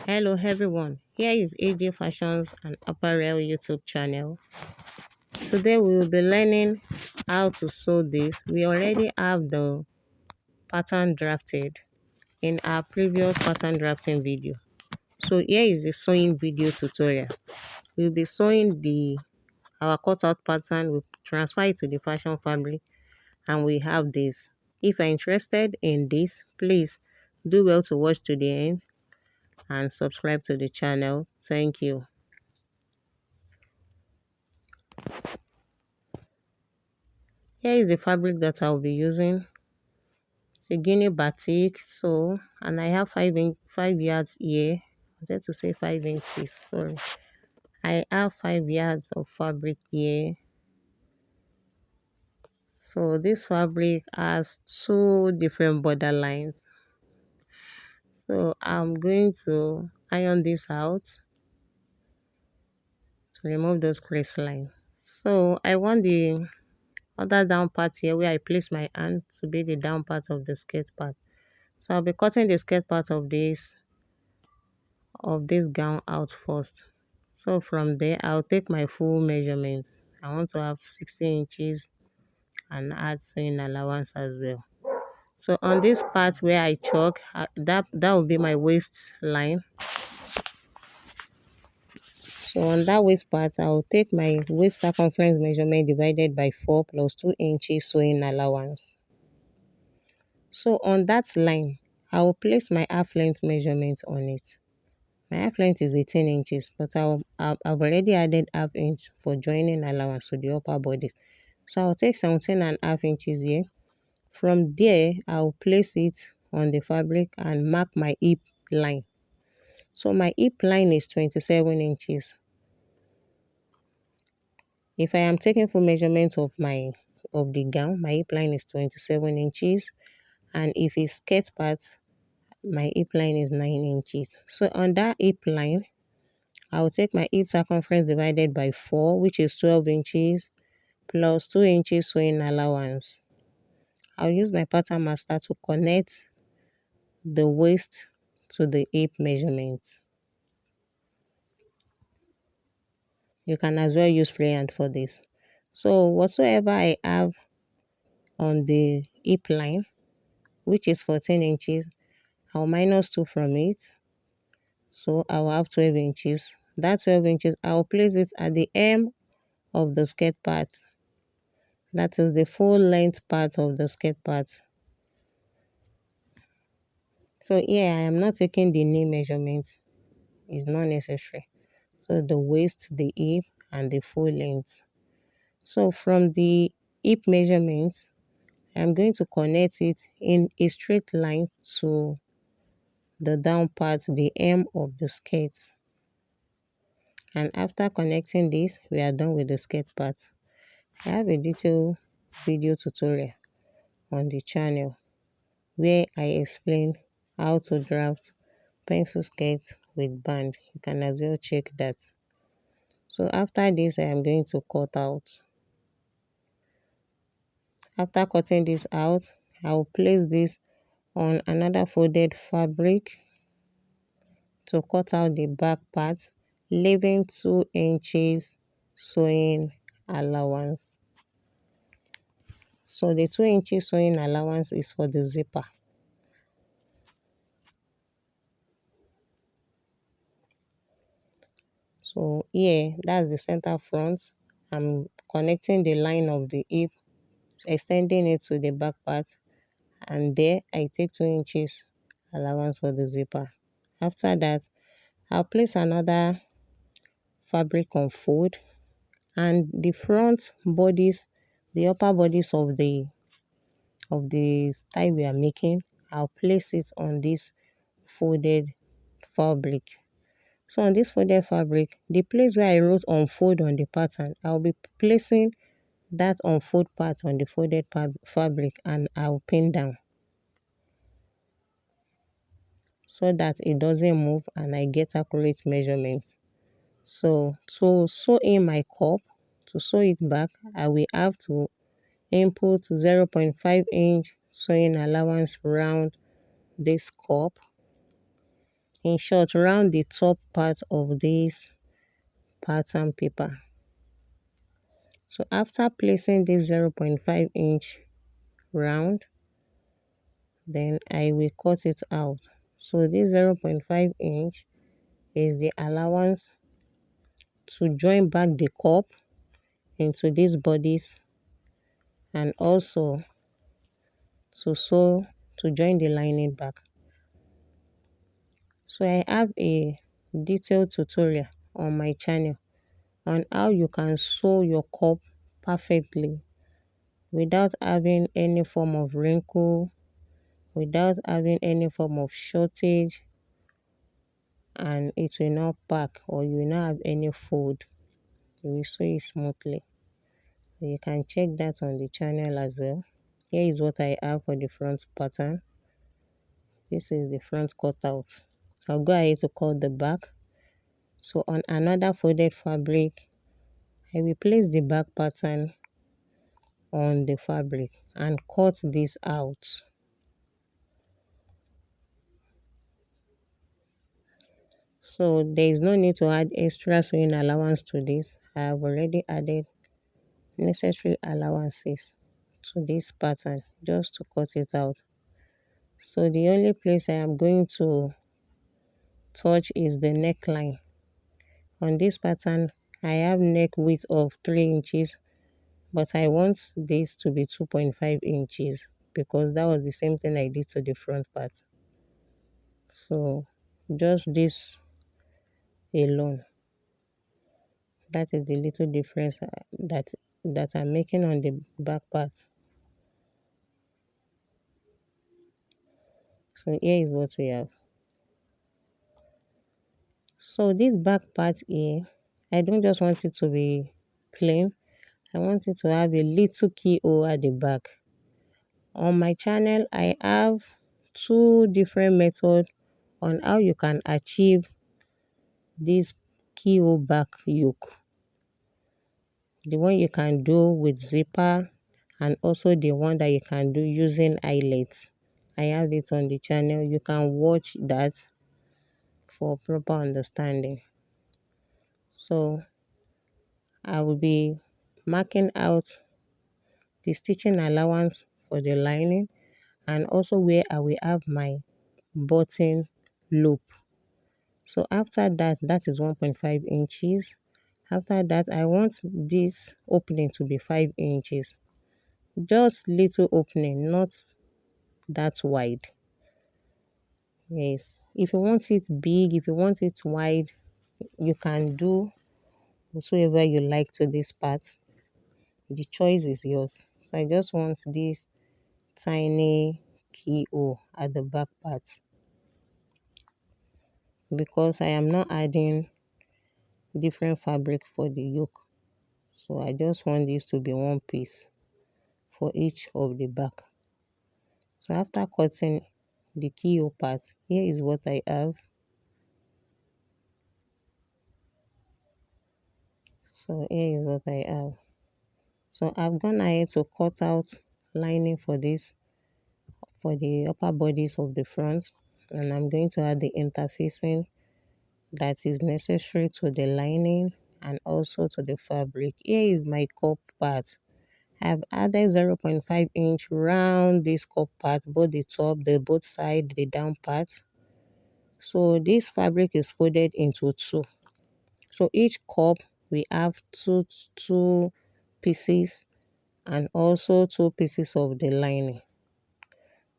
Hello everyone, here is AJ Fashions and Apparel YouTube channel. Today we will be learning how to sew this. We already have the pattern drafted in our previous pattern drafting video. So here is the sewing video tutorial. We'll be sewing our cutout pattern, we transfer it to the fashion fabric, and we have this. If you're interested in this, please do well to watch to the end and subscribe to the channel. Thank you. Here is the fabric that I'll be using. It's a Guinea batik. So, and I have 5 yards here. I wanted to say 5 inches. Sorry. I have 5 yards of fabric here. So this fabric has two different border lines. So I'm going to iron this out to remove those crease lines. So I want the other down part here where I place my hand to be the down part of the skirt part. So I'll be cutting the skirt part of this gown out first. So from there I'll take my full measurement. I want to have 16 inches and add sewing allowance as well. So on this part where I chalk, that will be my waist line. So on that waist part, I'll take my waist circumference measurement divided by 4 plus 2 inches sewing allowance. So on that line, I will place my half length measurement on it. My half length is 18 inches, but I've already added half inch for joining allowance to the upper body. So I'll take 17.5 inches here. From there, I'll place it on the fabric and mark my hip line. So my hip line is 27 inches. If I am taking full measurement of the gown, my hip line is 27 inches. And if it's skirt part, my hip line is 9 inches. So on that hip line, I will take my hip circumference divided by 4, which is 12 inches, plus 2 inches sewing allowance. I'll use my pattern master to connect the waist to the hip measurement. You can as well use freehand for this. So whatsoever I have on the hip line, which is 14 inches, I'll minus 2 from it. So I'll have 12 inches. That 12 inches, I'll place it at the hem of the skirt part. That is the full length part of the skirt part. So here I am not taking the knee measurement. It's not necessary. So the waist, the hip, and the full length. So from the hip measurement, I'm going to connect it in a straight line to the down part, the hem of the skirt. And after connecting this, we are done with the skirt part. I have a detailed video tutorial on the channel where I explain how to draft pencil skirts with band. You can as well check that. So after this, I am going to cut out. After cutting this out, I will place this on another folded fabric to cut out the back part, leaving 2 inches sewing allowance. So the 2 inches sewing allowance is for the zipper. So here, that's the center front. I'm connecting the line of the hip, extending it to the back part, and there I take 2 inches allowance for the zipper. After that, I'll place another fabric on fold, and the front bodies, the upper bodies of the style we are making, I'll place it on this folded fabric. So on this folded fabric, the place where I wrote unfold on the pattern, I'll be placing that unfold part on the folded fabric, and I'll pin down so that it doesn't move and I get accurate measurements. So to sew in my cup, to sew it back, I will have to input 0.5 inch sewing allowance around this cup. In short, round the top part of this pattern paper. So after placing this 0.5 inch round, then I will cut it out. So this 0.5 inch is the allowance to join back the cup into this bodice, and also to sew, to join the lining back. So I have a detailed tutorial on my channel on how you can sew your cup perfectly without having any form of wrinkle, without having any form of shortage, and it will not pack or you will not have any fold. You will sew it smoothly. You can check that on the channel as well. Here is what I have for the front pattern. This is the front cutout. I'll go ahead to cut the back. So on another folded fabric, I will place the back pattern on the fabric and cut this out. So there is no need to add extra sewing allowance to this. I have already added necessary allowances to this pattern just to cut it out. So the only place I am going to touch is the neckline. On this pattern, I have neck width of 3 inches, but I want this to be 2.5 inches because that was the same thing I did to the front part. So just this alone, that is the little difference that I'm making on the back part. So here is what we have. So this back part here, I don't just want it to be plain. I want it to have a little keyhole at the back. On my channel, I have 2 different methods on how you can achieve this keyhole back yoke. The one you can do with zipper, and also the one that you can do using eyelets. I have it on the channel. You can watch that for proper understanding. So I will be marking out the stitching allowance for the lining, and also where I will have my button loop. So after that, that is 1.5 inches. After that, I want this opening to be 5 inches. Just little opening, not that wide. Yes. If you want it big, if you want it wide, you can do whatsoever you like to this part. The choice is yours. So I just want this tiny keyhole at the back part because I am not adding different fabric for the yoke. So I just want this to be one piece for each of the back. So after cutting the keyhole part, here is what I have. So here is what I have. So I've gone ahead to cut out lining for this, for the upper bodies of the front, and I'm going to add the interfacing that is necessary to the lining and also to the fabric. Here is my cup part. I've added 0.5 inch round this cup part, both the top, the both side, the down part. So this fabric is folded into 2. So each cup we have two pieces and also 2 pieces of the lining.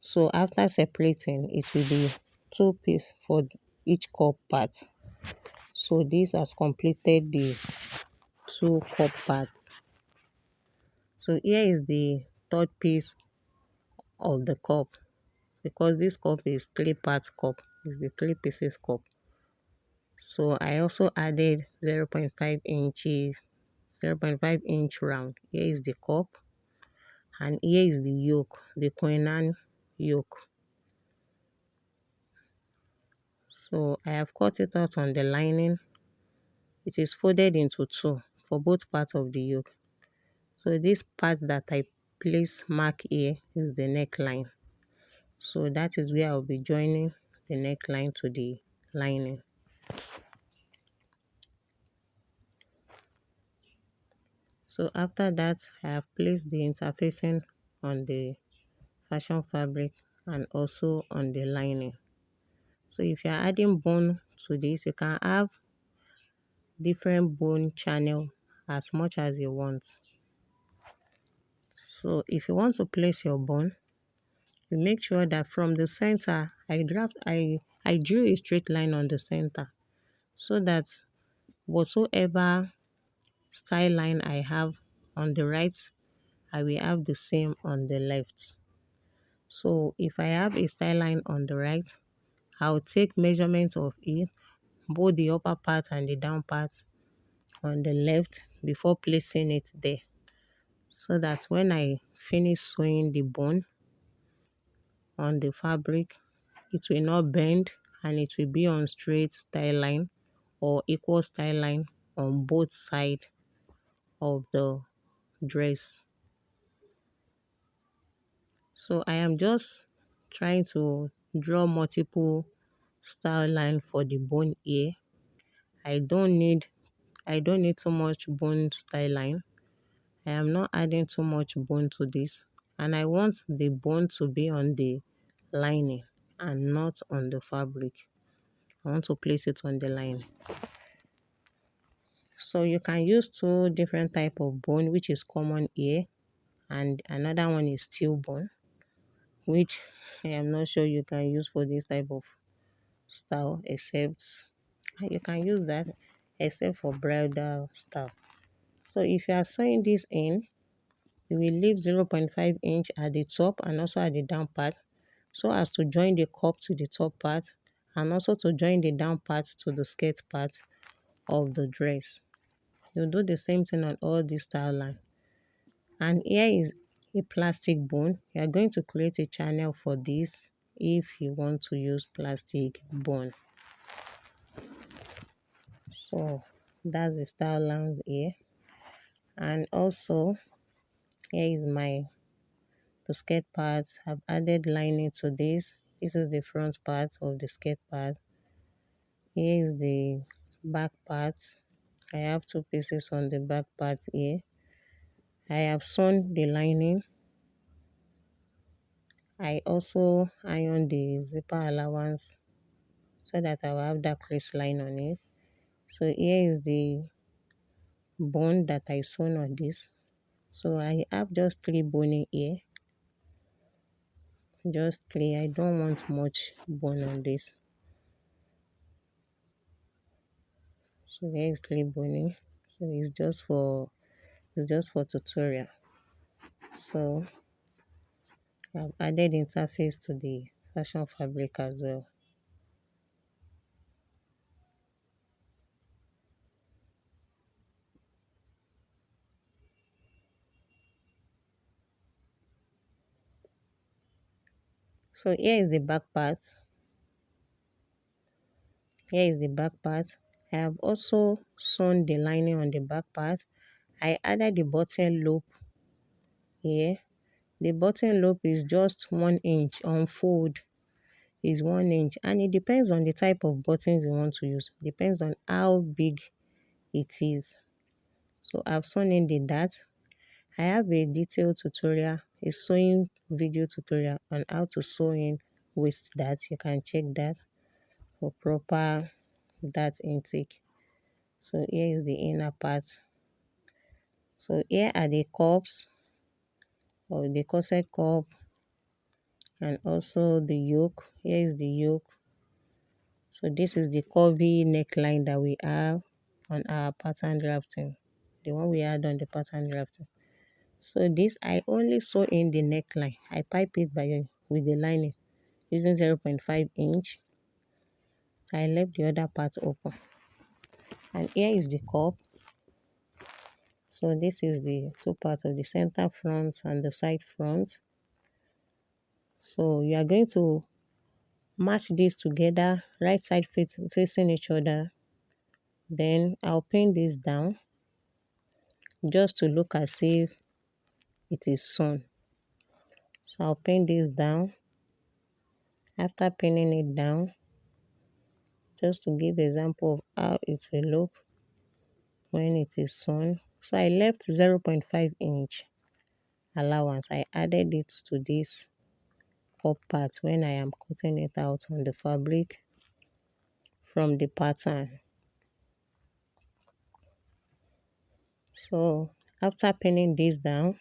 So after separating, it will be 2 pieces for each cup part. So this has completed the 2 cup parts. So here is the third piece of the cup, because this cup is 3 parts cup. It's the 3 pieces cup. So I also added 0.5 inches, 0.5 inch round. Here is the cup, and here is the yoke, the queen yoke. So I have cut it out on the lining. It is folded into 2 for both parts of the yoke. So this part that I place mark here is the neckline. So that is where I'll be joining the neckline to the lining. So after that, I have placed the interfacing on the fashion fabric and also on the lining. So if you're adding bone to this, you can have different bone channel as much as you want. So if you want to place your bone, you make sure that from the center, I drew a straight line on the center so that whatsoever style line I have on the right, I will have the same on the left. So if I have a style line on the right, I'll take measurements of it, both the upper part and the down part on the left before placing it there. So that when I finish sewing the bone on the fabric, it will not bend and it will be on straight style line or equal style line on both sides of the dress. So I am just trying to draw multiple style line for the bone here. I don't need too much bone style line. I am not adding too much bone to this, and I want the bone to be on the lining and not on the fabric. I want to place it on the lining. So you can use two different type of bone, which is common here, and another one is steel bone, which I am not sure you can use for this type of style, except you can use that except for bridal style. So if you are sewing this in, you will leave 0.5 inch at the top and also at the down part, so as to join the cup to the top part and also to join the down part to the skirt part of the dress. You do the same thing on all these style line. And here is a plastic bone. You are going to create a channel for this if you want to use plastic bone. So that's the style lines here. And also here is the skirt part. I've added lining to this. This is the front part of the skirt part. Here is the back part. I have two pieces on the back part here. I have sewn the lining. I also iron the zipper allowance so that I will have that crease line on it. So here is the bone that I sewn on this. So I have just 3 boning here. Just 3. I don't want much bone on this. So here is 3 boning. So it's just for tutorial. So I've added interface to the fashion fabric as well. So here is the back part. Here is the back part. I have also sewn the lining on the back part. I added the button loop here. The button loop is just 1 inch. On fold is 1 inch, and it depends on the type of buttons you want to use. Depends on how big it is. So I've sewn in the dart. I have a detailed tutorial, a sewing video tutorial on how to sew in waist dart. You can check that for proper dart intake. So here is the inner part. So here are the cups or the corset cup and also the yoke. Here is the yoke. So this is the curvy neckline that we have on our pattern drafting, the one we had on the pattern drafting. So this I only sew in the neckline. I pipe it with the lining using 0.5 inch. I left the other part open. And here is the cup. So this is the two parts of the center front and the side front. So you are going to match these together, right side facing each other. Then I'll pin this down just to look as if it is sewn. So I'll pin this down. After pinning it down, just to give example of how it will look when it is sewn. So I left 0.5 inch allowance. I added it to this top part when I am cutting it out on the fabric from the pattern. So after pinning this down,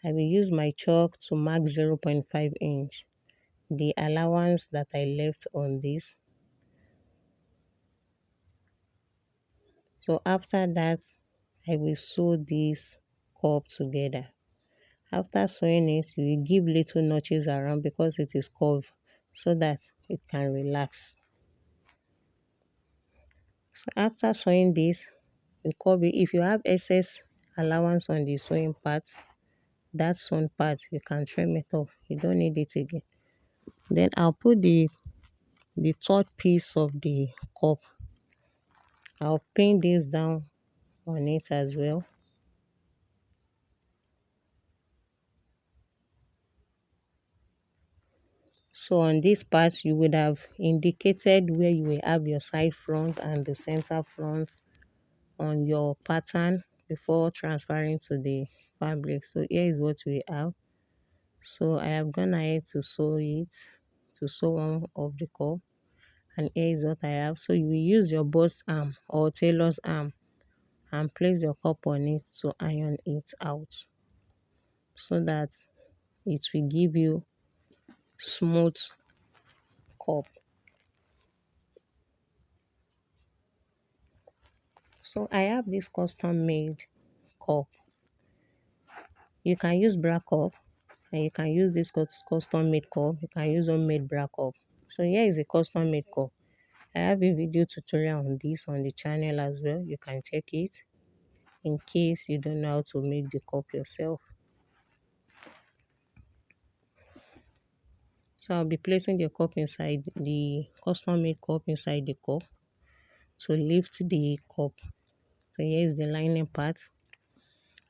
I will use my chalk to mark 0.5 inch, the allowance that I left on this. So after that, I will sew this cup together. After sewing it, you will give little notches around because it is curved so that it can relax. So after sewing this, you curve it. If you have excess allowance on the sewing part, that sewn part, you can trim it off. You don't need it again. Then I'll put the third piece of the cup. I'll pin this down on it as well. So on this part, you would have indicated where you will have your side front and the center front on your pattern before transferring to the fabric. So here is what we have. So I have gone ahead to sew it, to sew one of the cup, and here is what I have. So you will use your bust arm or tailor's arm and place your cup on it to iron it out so that it will give you smooth cup. So I have this custom made cup. You can use bra cup and you can use this custom made cup. You can use homemade bra cup. So here is a custom made cup. I have a video tutorial on this on the channel as well. You can check it in case you don't know how to make the cup yourself. So I'll be placing the cup inside the custom made cup inside the cup to lift the cup. So here is the lining part.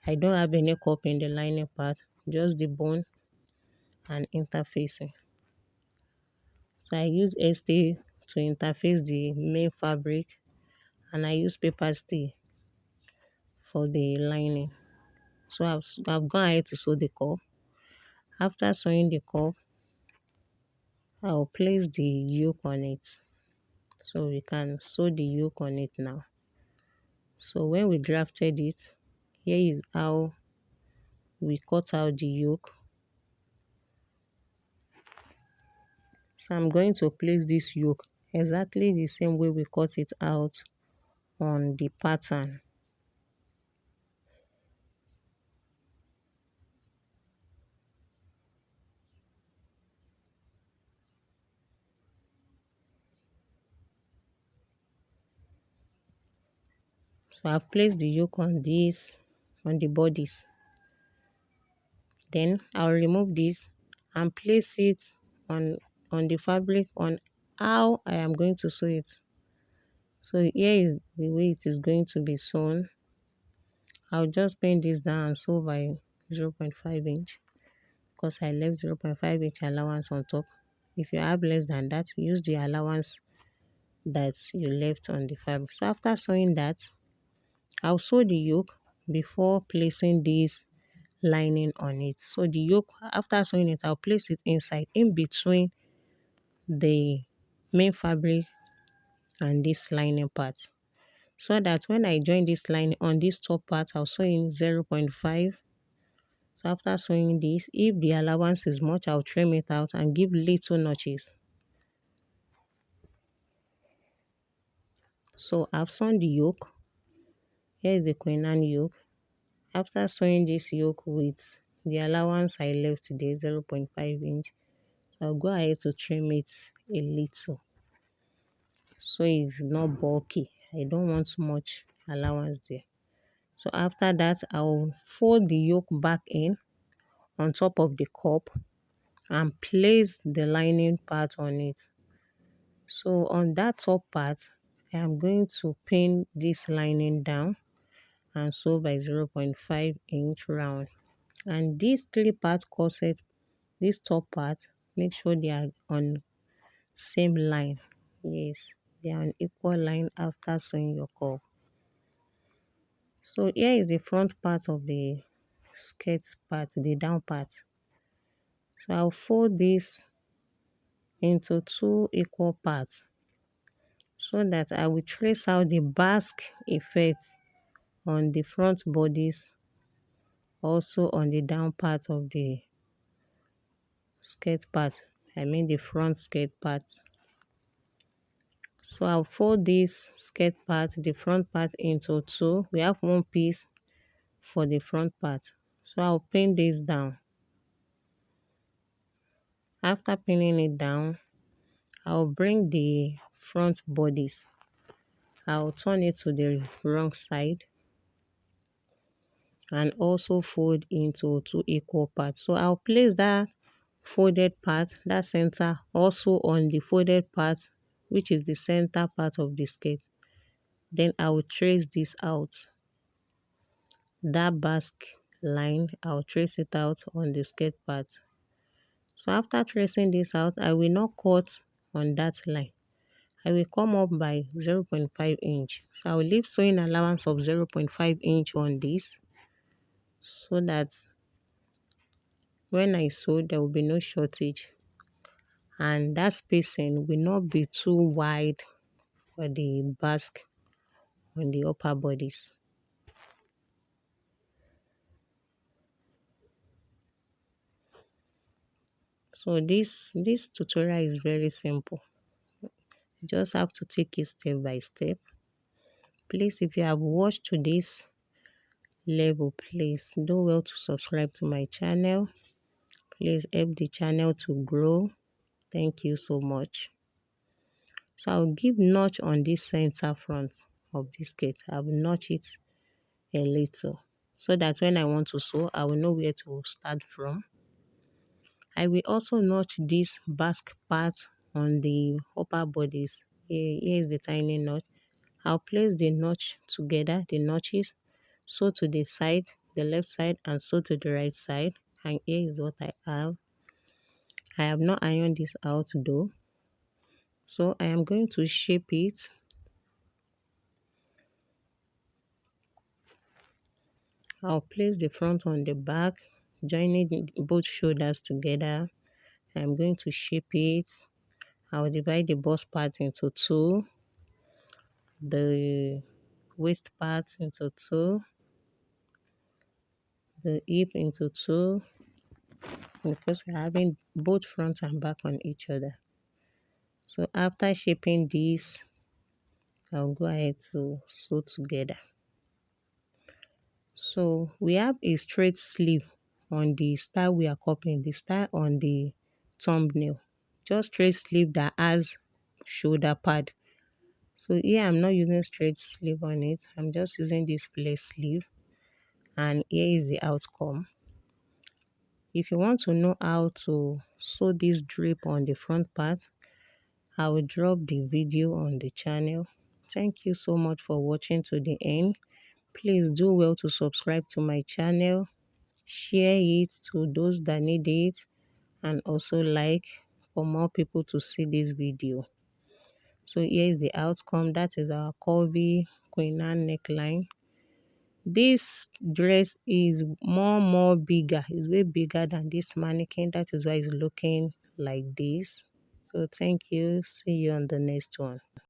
I don't have any cup in the lining part, just the bone and interfacing. So I use ST to interface the main fabric and I use paper stay for the lining. So I've gone ahead to sew the cup. After sewing the cup, I'll place the yoke on it. So we can sew the yoke on it now. So when we drafted it, here is how we cut out the yoke. So I'm going to place this yoke exactly the same way we cut it out on the pattern. So I've placed the yoke on this, on the bodice. Then I'll remove this and place it on the fabric on how I am going to sew it. So here is the way it is going to be sewn. I'll just pin this down and sew by 0.5 inch because I left 0.5 inch allowance on top. If you have less than that, use the allowance that you left on the fabric. So after sewing that, I'll sew the yoke before placing this lining on it. So the yoke, after sewing it, I'll place it inside in between the main fabric and this lining part, so that when I join this line on this top part, I'll sew in 0.5. So after sewing this, if the allowance is much, I'll trim it out and give little notches. So I've sewn the yoke. Here is the Queen Anne yoke. After sewing this yoke with the allowance I left there, 0.5 inch, I'll go ahead to trim it a little so it's not bulky. I don't want much allowance there. So after that, I'll fold the yoke back in on top of the cup and place the lining part on it. So on that top part, I am going to pin this lining down and sew by 0.5 inch round. And these three part corset, this top part, make sure they are on same line. Yes, They are on equal line after sewing your curve. So here is the front part of the skirt part, the down part. So I'll fold this into two equal parts so that I will trace out the basque effect on the front bodice, also on the down part of the skirt part, I mean the front skirt part. So I'll fold this skirt part, the front part, into two. We have one piece for the front part, so I'll pin this down. After pinning it down, I'll bring the front bodice, I'll turn it to the wrong side and also fold into two equal parts. So I'll place that folded part, that center, also on the folded part, which is the center part of the skirt. Then I will trace this out. That basque line, I'll trace it out on the skirt part. So after tracing this out, I will not cut on that line. I will come up by 0.5 inch. So I will leave sewing allowance of 0.5 inch on this so that when I sew, there will be no shortage. And that spacing will not be too wide for the basque on the upper bodies. So this tutorial is very simple. You just have to take it step by step. Please, if you have watched to this level, please do well to subscribe to my channel. Please help the channel to grow. Thank you so much. So I'll give notch on this center front of this skirt. I will notch it a little so that when I want to sew, I will know where to start from. I will also notch this basque part on the upper bodies. Here is the tiny notch. I'll place the notch together, the notches, sew to the side, the left side, and sew to the right side. And here is what I have. I have not ironed this out though. So I am going to shape it. I'll place the front on the back, joining both shoulders together. I'm going to shape it. I'll divide the bust part into two, the waist part into two, the hip into two, because we're having both front and back on each other. So after shaping this, I'll go ahead to sew together. So we have a straight sleeve on the style we are copying, the style on the thumbnail. Just straight sleeve that has shoulder pad. So here I'm not using straight sleeve on it. I'm just using this flare sleeve. And here is the outcome. If you want to know how to sew this drape on the front part, I will drop the video on the channel. Thank you so much for watching to the end. Please do well to subscribe to my channel, share it to those that need it, and also like for more people to see this video. So here is the outcome. That is our curvy Queen Anne neckline. This dress is more bigger. It's way bigger than this mannequin. That is why it's looking like this. So thank you. See you on the next one.